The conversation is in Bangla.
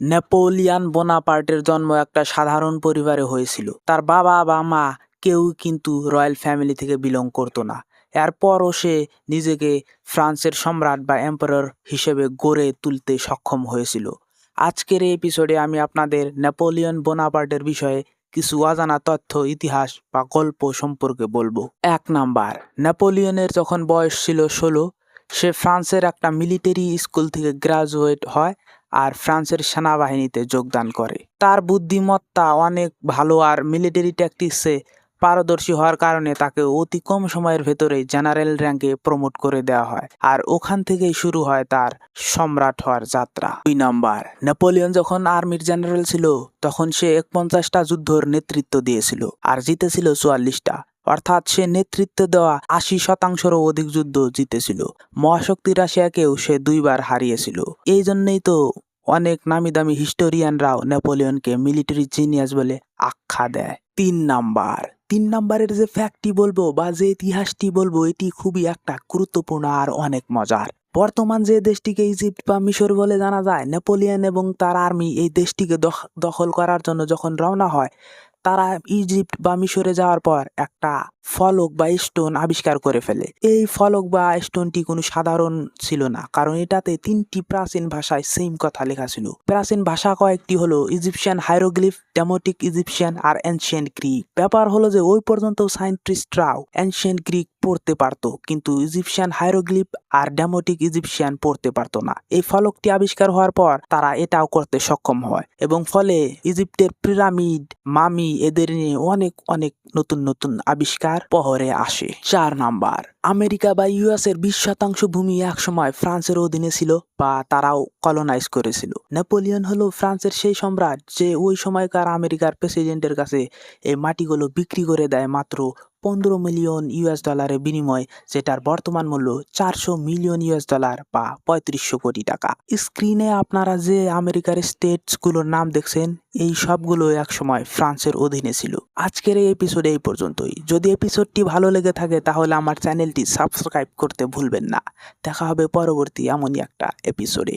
নেপোলিয়ন বোনাপার্টের জন্ম একটা সাধারণ পরিবারে হয়েছিল। তার বাবা বা মা কেউ কিন্তু রয়্যাল ফ্যামিলি থেকে বিলং করতো না। এরপরও সে নিজেকে ফ্রান্সের সম্রাট বা এম্পারার হিসেবে গড়ে তুলতে সক্ষম হয়েছিল। আজকের এই এপিসোডে আমি আপনাদের নেপোলিয়ন বোনাপার্টের বিষয়ে কিছু অজানা তথ্য, ইতিহাস বা গল্প সম্পর্কে বলবো। 1 নাম্বার, নেপোলিয়নের যখন বয়স ছিল 16, সে ফ্রান্সের একটা মিলিটারি স্কুল থেকে গ্রাজুয়েট হয় আর ফ্রান্সের সেনাবাহিনীতে যোগদান করে। তার বুদ্ধিমত্তা অনেক ভালো আর মিলিটারি ট্যাকটিক্সে পারদর্শী হওয়ার কারণে তাকে অতি কম সময়ের ভেতরেই জেনারেল র্যাঙ্কে প্রমোট করে দেওয়া হয় আর ওখান থেকেই শুরু হয় তার সম্রাট হওয়ার যাত্রা। 2 নাম্বার, নেপোলিয়ন যখন আর্মির জেনারেল ছিল তখন সে 41টা যুদ্ধর নেতৃত্ব দিয়েছিল আর জিতেছিল 44টা, অর্থাৎ সে নেতৃত্ব দেওয়া 80%রও অধিক যুদ্ধ জিতেছিল। মহাশক্তি রাশিয়াকেও সে 2বার হারিয়েছিল। এই জন্যই তো অনেক নামি দামি হিস্টোরিয়ানরাও নেপোলিয়নকে মিলিটারি জিনিয়াস বলে আখ্যা দেয়। 3 নাম্বারের যে ফ্যাক্টটি বলবো বা যে ইতিহাসটি বলবো এটি খুবই একটা গুরুত্বপূর্ণ আর অনেক মজার। বর্তমান যে দেশটিকে ইজিপ্ট বা মিশর বলে জানা যায়, নেপোলিয়ন এবং তার আর্মি এই দেশটিকে দখল করার জন্য যখন রওনা হয়, তারা ইজিপ্ট বা মিশরে যাওয়ার পর একটা ফলক বা স্টোন আবিষ্কার করে ফেলে। এই ফলক বা স্টোনটি কোনো সাধারণ ছিল না, কারণ এটাতে 3টি প্রাচীন ভাষায় সেম কথা লেখা ছিল। প্রাচীন ভাষা কয়েকটি হলো ইজিপশিয়ান হাইরোগ্লিফ, ডেমোটিক ইজিপশিয়ান আর এনশিয়েন্ট গ্রিক। ব্যাপার হলো যে ওই পর্যন্ত সায়েন্টিস্টরাও এনশিয়েন্ট গ্রিক পড়তে পারতো, কিন্তু ইজিপশিয়ান হাইরোগ্লিফ আর ডেমোটিক ইজিপশিয়ান পড়তে পারতো না। এই ফলকটি আবিষ্কার হওয়ার পর তারা এটাও করতে সক্ষম হয় এবং ফলে ইজিপ্টের পিরামিড, মামি এদের নিয়ে অনেক অনেক নতুন নতুন আবিষ্কার পহরে আসে। 4 নাম্বার, আমেরিকা বা ইউএস এর 20% ভূমি একসময় ফ্রান্সের অধীনে ছিল বা তারাও কলোনাইজ করেছিল। নেপোলিয়ন হলো ফ্রান্সের সেই সম্রাট যে ওই সময়কার আমেরিকার প্রেসিডেন্টের কাছে এই মাটিগুলো বিক্রি করে দেয় মাত্র 15 মিলিয়ন ইউএস ডলারের বিনিময়, যেটার বর্তমান মূল্য 400 মিলিয়ন ইউএস ডলার বা 3500 কোটি টাকা। স্ক্রিনে আপনারা যে আমেরিকার স্টেটসগুলোর নাম দেখছেন, এই সবগুলো একসময় ফ্রান্সের অধীনে ছিল। আজকের এই এপিসোডে এই পর্যন্তই। যদি এপিসোডটি ভালো লেগে থাকে তাহলে আমার চ্যানেলটি সাবস্ক্রাইব করতে ভুলবেন না। দেখা হবে পরবর্তী এমনই একটা এপিসোডে।